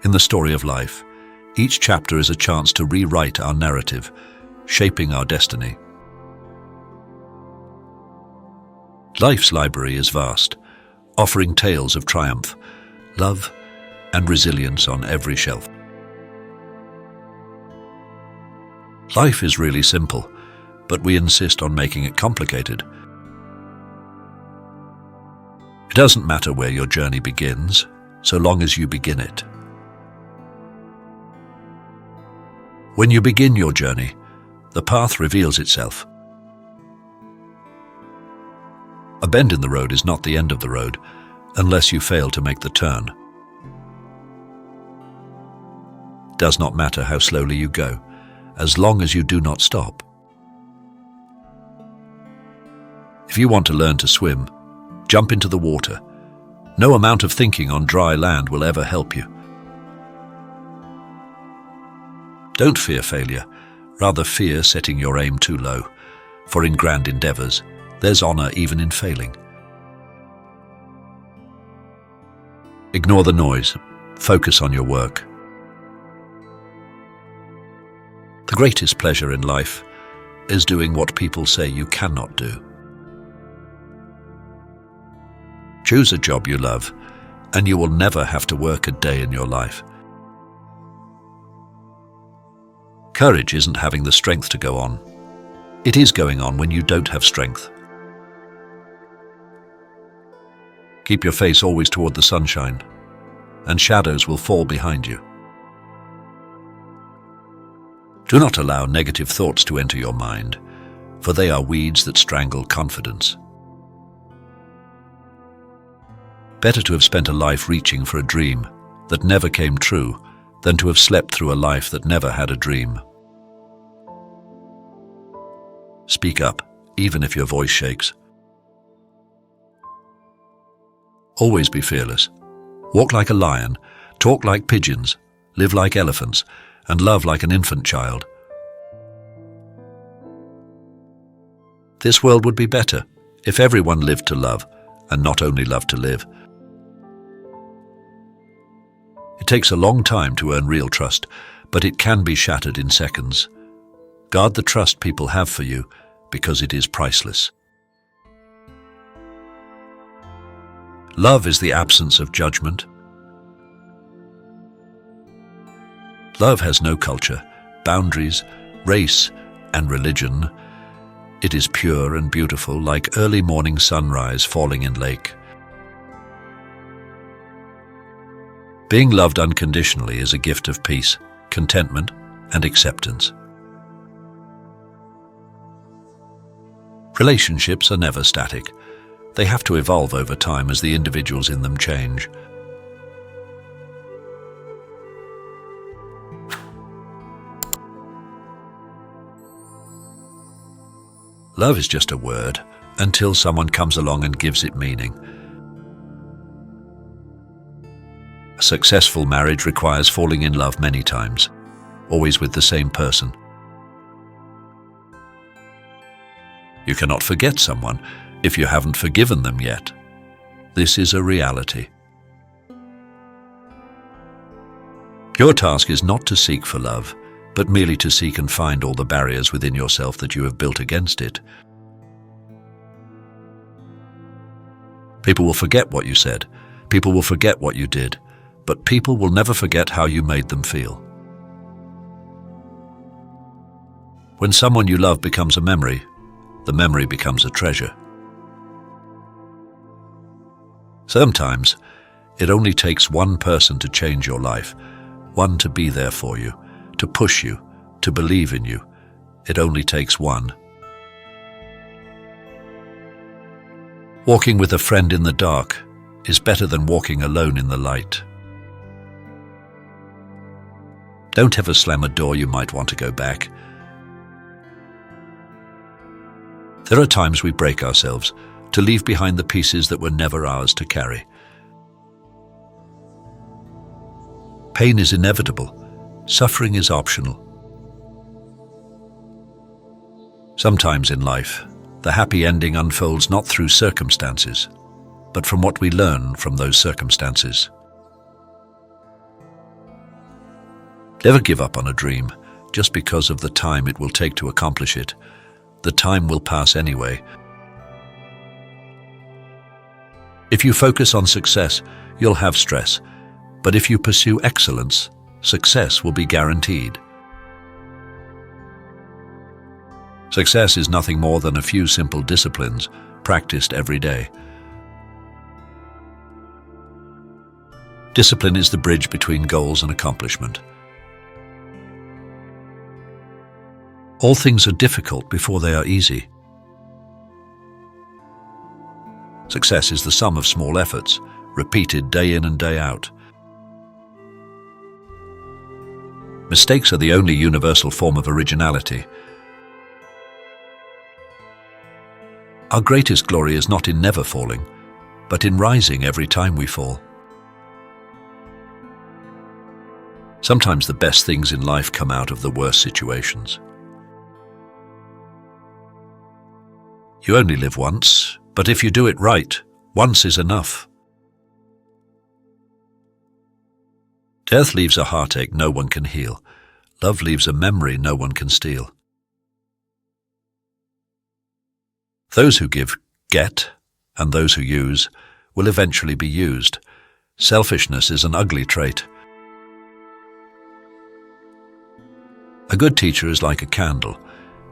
In the story of life, each chapter is a chance to rewrite our narrative, shaping our destiny. Life's library is vast, offering tales of triumph, love, and resilience on every shelf. Life is really simple, but we insist on making it complicated. It doesn't matter where your journey begins, so long as you begin it. When you begin your journey, the path reveals itself. A bend in the road is not the end of the road, unless you fail to make the turn. It does not matter how slowly you go, as long as you do not stop. If you want to learn to swim, jump into the water. No amount of thinking on dry land will ever help you. Don't fear failure, rather fear setting your aim too low, for in grand endeavors, there's honor even in failing. Ignore the noise, focus on your work. The greatest pleasure in life is doing what people say you cannot do. Choose a job you love, and you will never have to work a day in your life. Courage isn't having the strength to go on. It is going on when you don't have strength. Keep your face always toward the sunshine, and shadows will fall behind you. Do not allow negative thoughts to enter your mind, for they are weeds that strangle confidence. Better to have spent a life reaching for a dream that never came true than to have slept through a life that never had a dream. Speak up, even if your voice shakes. Always be fearless. Walk like a lion, talk like pigeons, live like elephants, and love like an infant child. This world would be better if everyone lived to love and not only loved to live. It takes a long time to earn real trust, but it can be shattered in seconds. Guard the trust people have for you, because it is priceless. Love is the absence of judgment. Love has no culture, boundaries, race, and religion. It is pure and beautiful, like early morning sunrise falling in lake. Being loved unconditionally is a gift of peace, contentment, and acceptance. Relationships are never static. They have to evolve over time as the individuals in them change. Love is just a word until someone comes along and gives it meaning. A successful marriage requires falling in love many times, always with the same person. You cannot forget someone if you haven't forgiven them yet. This is a reality. Your task is not to seek for love, but merely to seek and find all the barriers within yourself that you have built against it. People will forget what you said. People will forget what you did. But people will never forget how you made them feel. When someone you love becomes a memory, the memory becomes a treasure. Sometimes, it only takes one person to change your life, one to be there for you, to push you, to believe in you. It only takes one. Walking with a friend in the dark is better than walking alone in the light. Don't ever slam a door you might want to go back. There are times we break ourselves to leave behind the pieces that were never ours to carry. Pain is inevitable. Suffering is optional. Sometimes in life, the happy ending unfolds not through circumstances, but from what we learn from those circumstances. Never give up on a dream just because of the time it will take to accomplish it. The time will pass anyway. If you focus on success, you'll have stress. But if you pursue excellence, success will be guaranteed. Success is nothing more than a few simple disciplines practiced every day. Discipline is the bridge between goals and accomplishment. All things are difficult before they are easy. Success is the sum of small efforts, repeated day in and day out. Mistakes are the only universal form of originality. Our greatest glory is not in never falling, but in rising every time we fall. Sometimes the best things in life come out of the worst situations. You only live once, but if you do it right, once is enough. Death leaves a heartache no one can heal. Love leaves a memory no one can steal. Those who give, get, and those who use will eventually be used. Selfishness is an ugly trait. A good teacher is like a candle.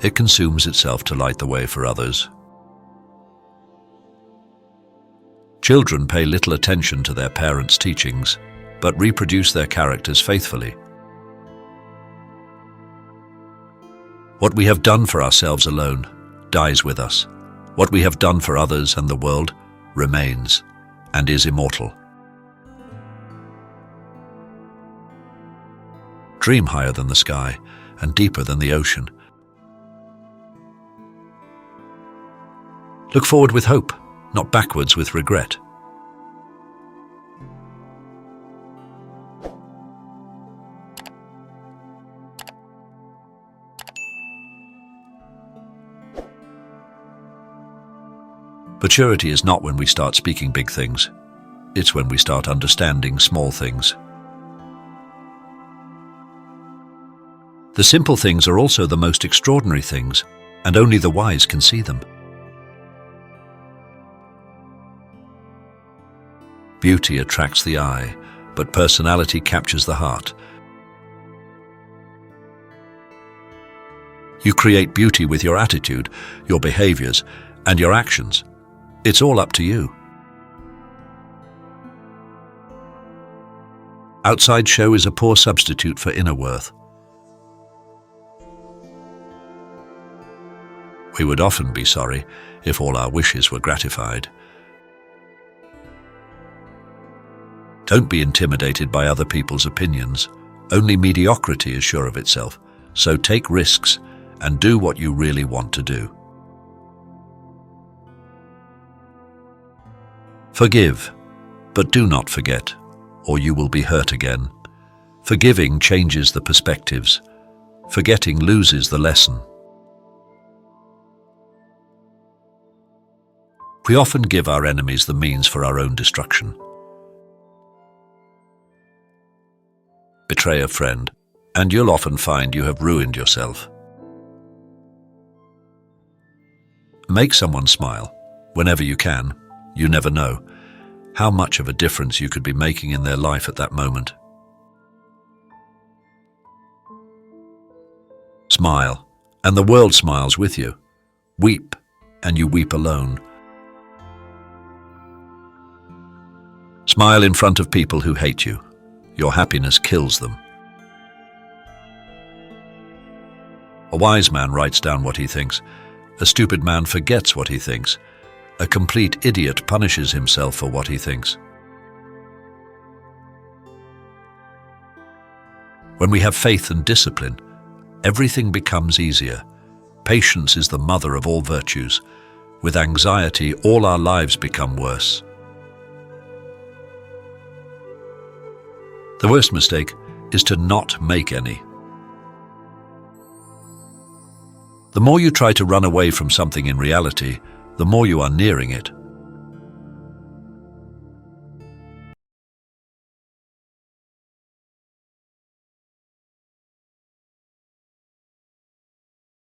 It consumes itself to light the way for others. Children pay little attention to their parents' teachings, but reproduce their characters faithfully. What we have done for ourselves alone dies with us. What we have done for others and the world remains and is immortal. Dream higher than the sky and deeper than the ocean. Look forward with hope, not backwards with regret. Maturity is not when we start speaking big things. It's when we start understanding small things. The simple things are also the most extraordinary things, and only the wise can see them. Beauty attracts the eye, but personality captures the heart. You create beauty with your attitude, your behaviors, and your actions. It's all up to you. Outside show is a poor substitute for inner worth. We would often be sorry if all our wishes were gratified. Don't be intimidated by other people's opinions. Only mediocrity is sure of itself. So take risks and do what you really want to do. Forgive, but do not forget, or you will be hurt again. Forgiving changes the perspectives. Forgetting loses the lesson. We often give our enemies the means for our own destruction. Betray a friend, and you'll often find you have ruined yourself. Make someone smile whenever you can. You never know how much of a difference you could be making in their life at that moment. Smile, and the world smiles with you. Weep, and you weep alone. Smile in front of people who hate you. Your happiness kills them. A wise man writes down what he thinks. A stupid man forgets what he thinks. A complete idiot punishes himself for what he thinks. When we have faith and discipline, everything becomes easier. Patience is the mother of all virtues. With anxiety, all our lives become worse. The worst mistake is to not make any. The more you try to run away from something in reality, the more you are nearing it.